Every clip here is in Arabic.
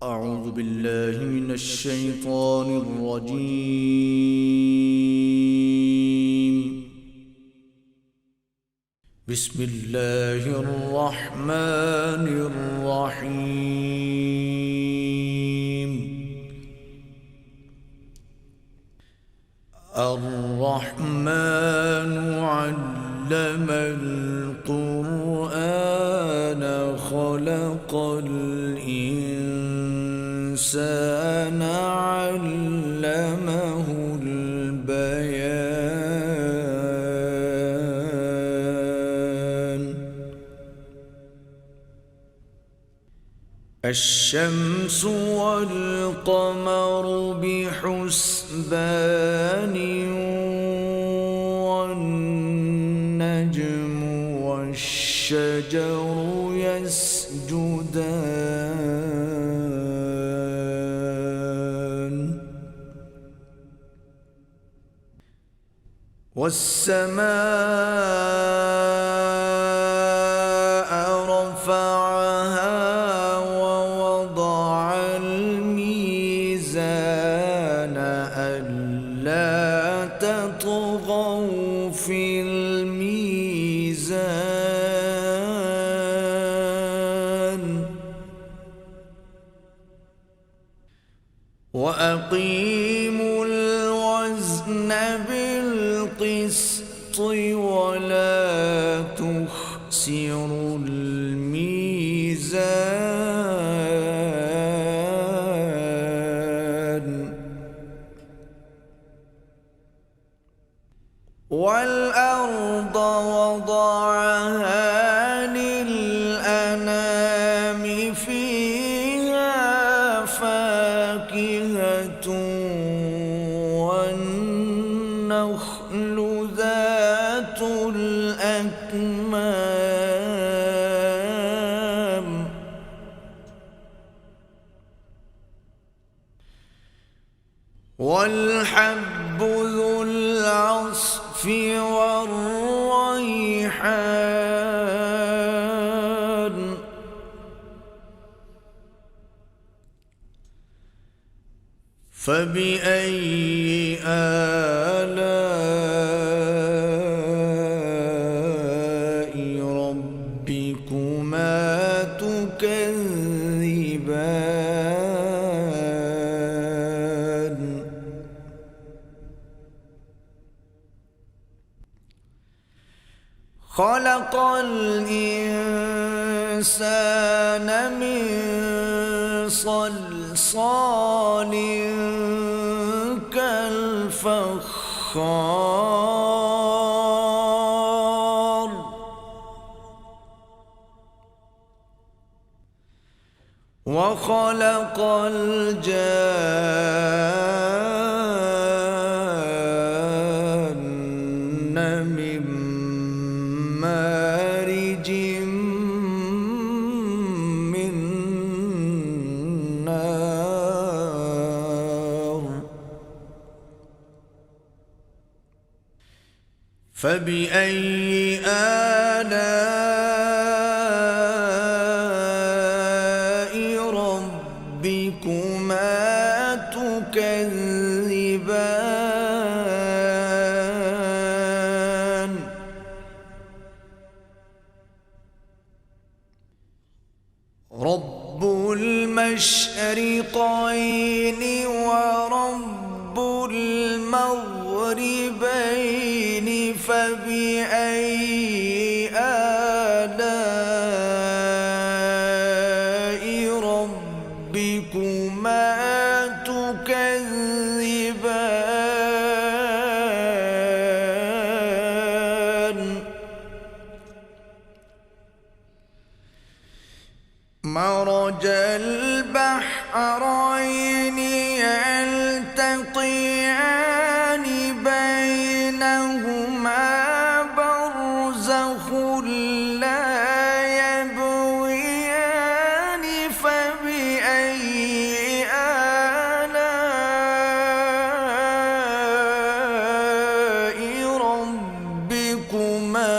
أعوذ بالله من الشيطان الرجيم. بسم الله الرحمن الرحيم. الرحمن علم القرآن خلق الإنسان علمه البيان. الشمس والقمر بحسبان والنجم والشجر يسجدان والسماء رفعها ووضع الميزان ألا تطغوا في الميزان وأقيموا الوزن بالقسط ولا تخسروا الميزان والأرض وضعها للأنام فيها فاكهة والنخل ذات الأكمام والحب ذو العصف والريحان فبأي آلاء ربكما تكذبان خلق الإنسان من صلصال كالفخار وخلق الجان من مارج من نار فبأي آلاء ربكما تكذبان رب المشرقين ورب المغربين فبأي آلاء ربكما تكذبان مرج البحرين يلتقيان بينهما برزخ لا يبغيان فبأي آلاء ربكما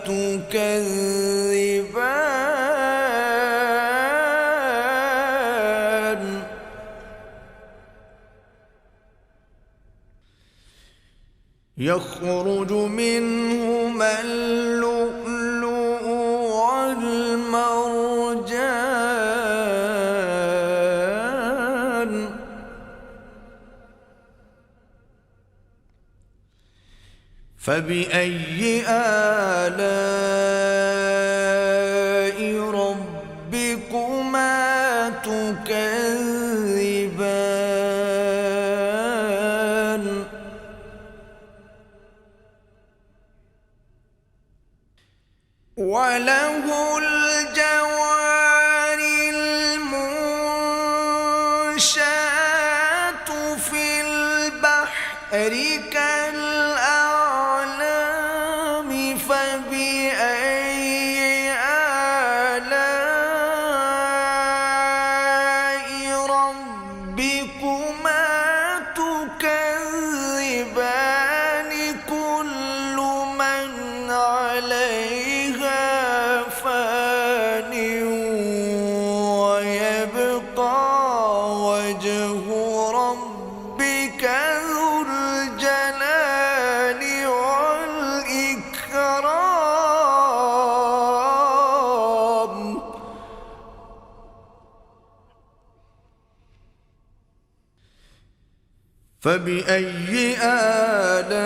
تكذبان يخرج منهما اللؤلؤ والمرجان فبأي آلاء ربكما تكذبان وله الجوار المنشآت في البحر كالأعلام فبأي آلاء ربكما تكذبان كل من عليها فان ويبقى وجه ربك ذو الجلال والإكرام فبأي آلاء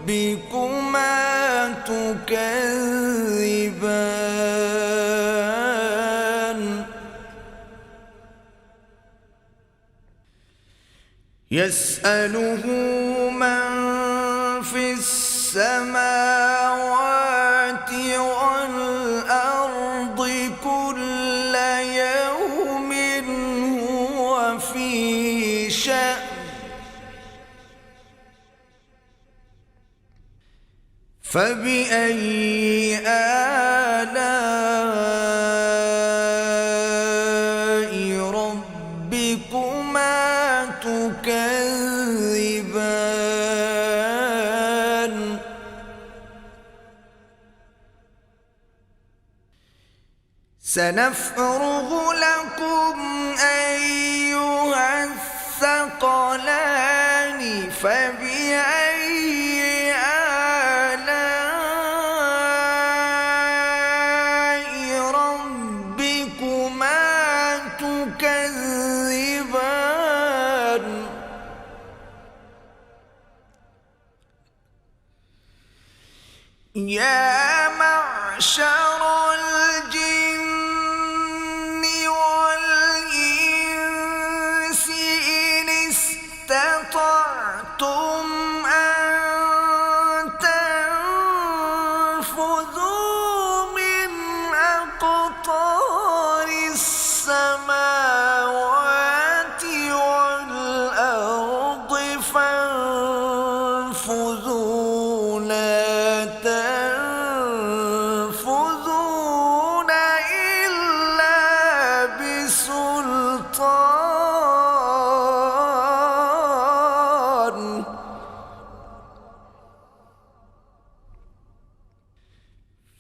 ربكما تكذبان يسأله من في السماوات والأرض كل يوم هو في شأن فبأي آلاء ربكما تكذبان سنفرغ لكم أيها الثقلان فبأي تكذبان يا معشر الجن والإنس إن استطعتم أن تنفذوا من أقطار السماوات والأرض فانفذوا لا تنفذون إلا بسلطان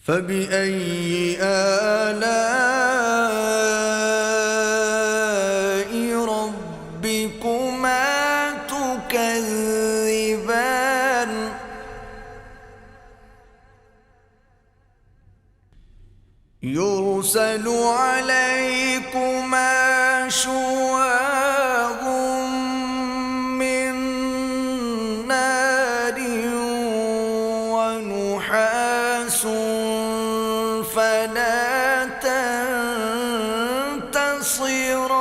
فبأي آلاء ربكما تكذبان يرسل عليكما شواظ من نار ونحاس فلا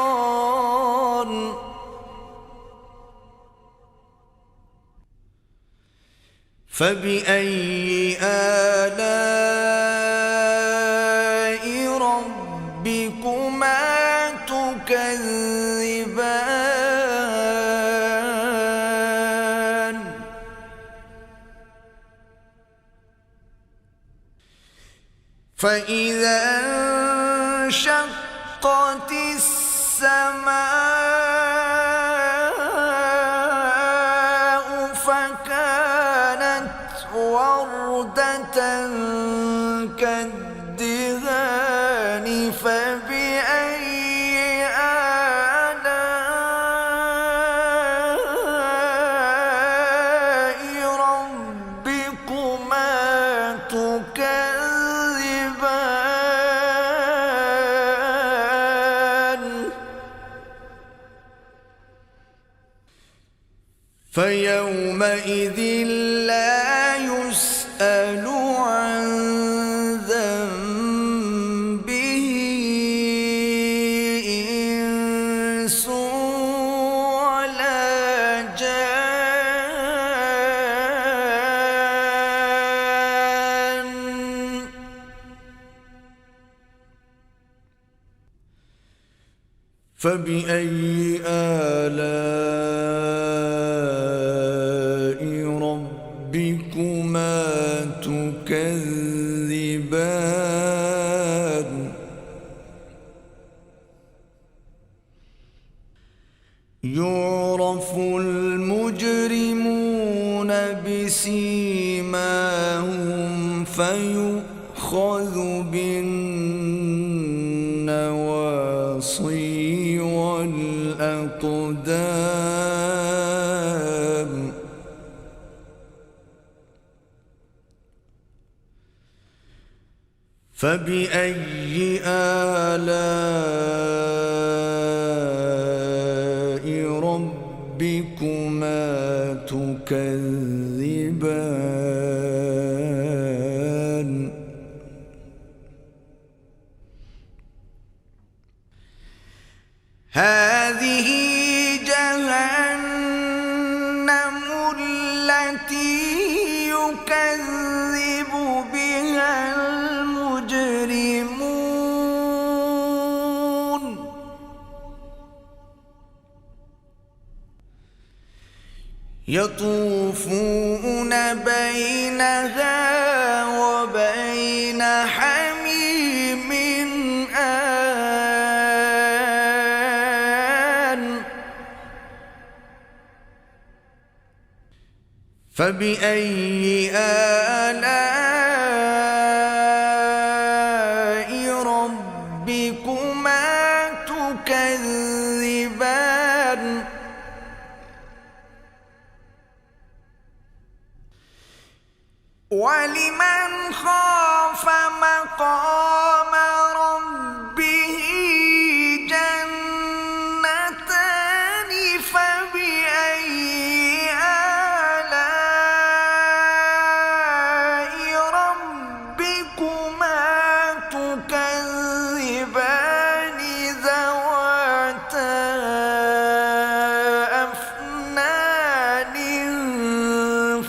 تنتصران فبأي آلاء ربكما تكذبان فإذا انشقت السماء فكانت وردة كالدهان فبأي آلاء فيومئذ لا يسأل عن ذنبه إنس ولا جان. فبأي آلاء ربكما تكذبان. يعرف المجرمون بسيماهم فيؤخذ بالنواصي والأقدام. فبأي آلاء ربكما تكذبان. هذه جهنم التي يكذب بها المجرمون. يطوفون بينها وبين حميم آن. فبأي آلاء ربكما تكذبان. ولمن خاف مقام ربه جنتان. فبأي آلاء ربكما تكذبان ذواتا أفنان.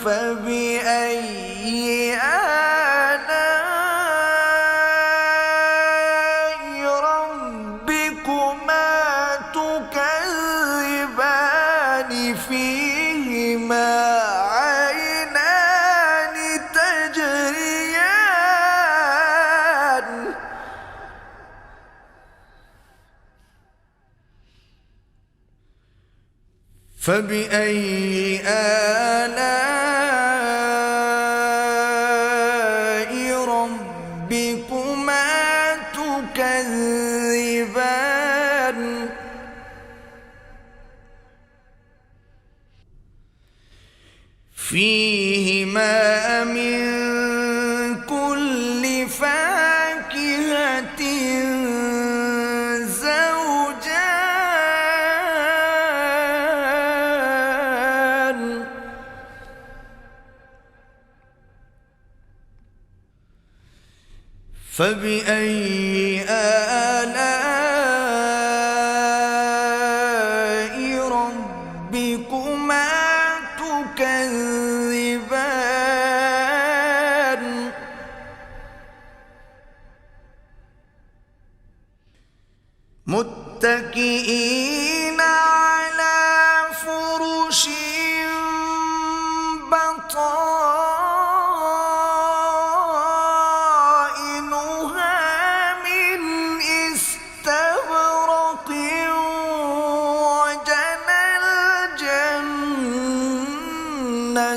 فبأي آلاء ربكما تكذبان فيهما عينان تجريان. فبأي آلاء ربكما تكذبان. فيهما من كل فاكهة زوجان. فبأي آلاء ربكما تكذبان. متكئين على فرش بطائنها من استبرق. وجنى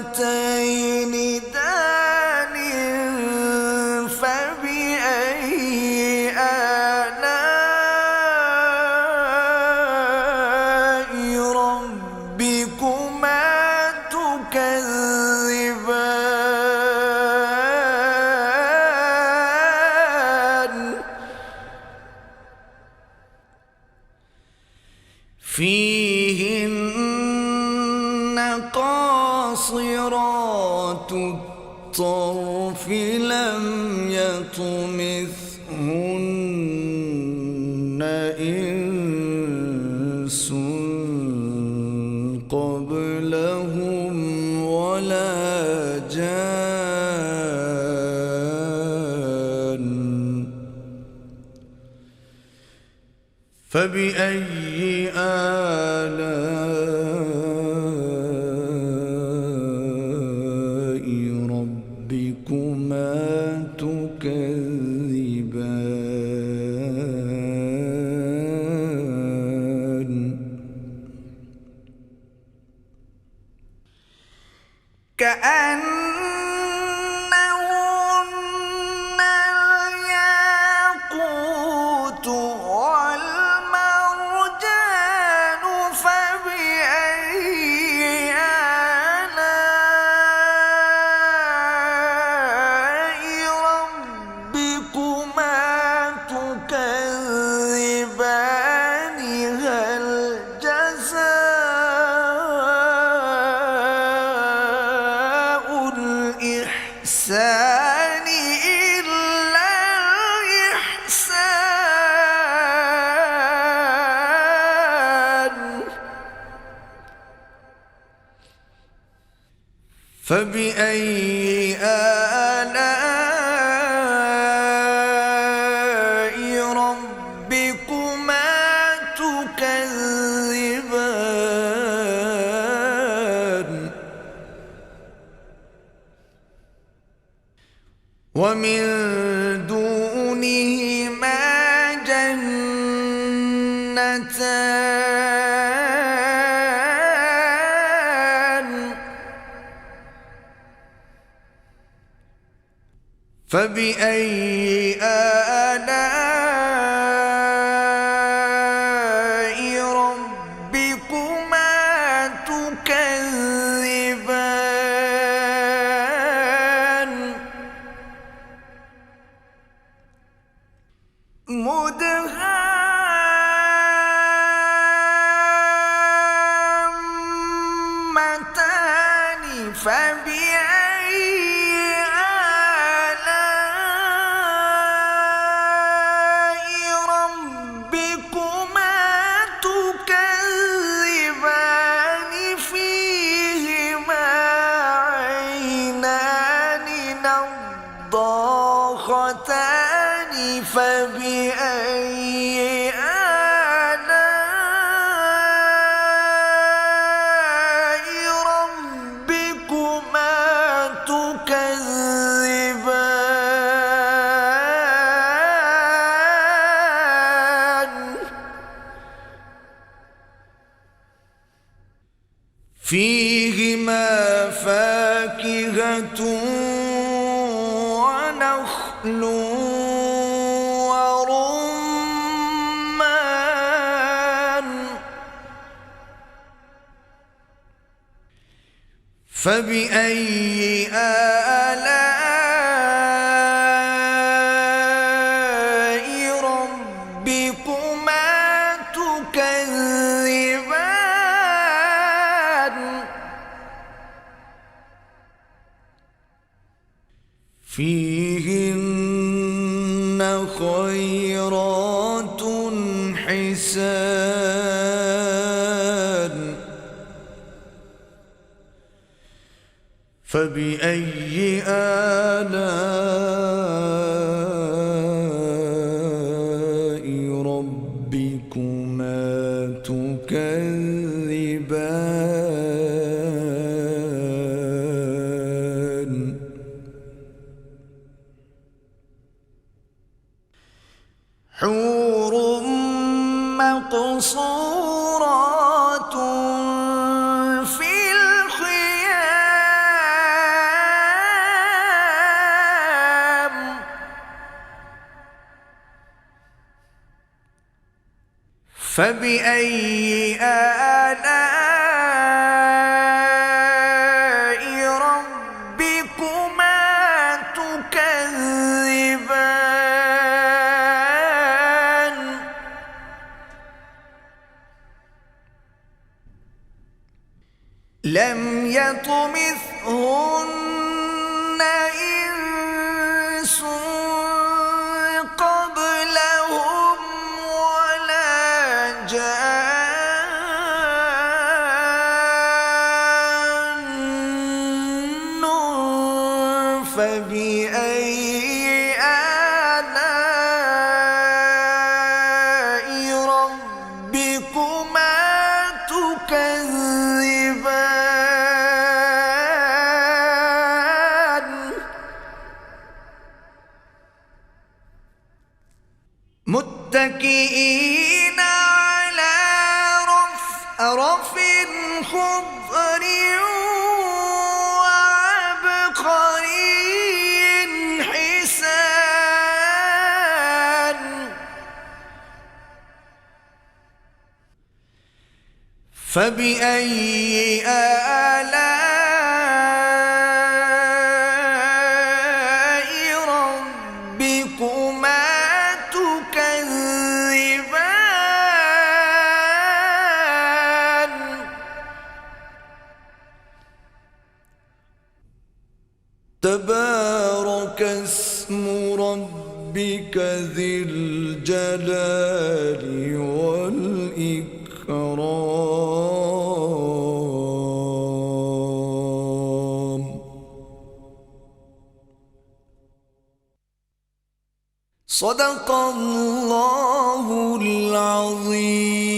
الجنتين دان. فبأي آلاء ربكما تكذبان. فيهن قاصرات الطرف لم يطمثهن إنس قبلهم ولا جان فبأي آلاء ربكما تكذبان كأنهن الياقوت والمرجان فبأي آلاء ربكما تكذبان هل جزاء الإحسان إلا الإحسان فبأي آلاء ربكما تكذبان ومن دونهما جنتان فبأي آلاء ربكما تكذبان مدهامتان فبأي آلاء ربكما تكذبان فيهما عينان نضاختان فبأي آلاء ربكما تكذبان فيهما فاكهة ونخل ورمان فبأي آلاء ربكما تكذبان فيهن خيرات حسان فبأي آلاء ربكما تكذبان حور مقصورات في الخيام فبأي آلاء ربكما تكذبان لم يطمثهن إنس قبلهم ولا جان فبأي آلاء ربكما تكذبان متكئين على رفرف خضر وعبقري حسان فبأي آلاء ربكما تكذبان تبارك اسم ربك ذي الجلال والإكرام صدق الله العظيم.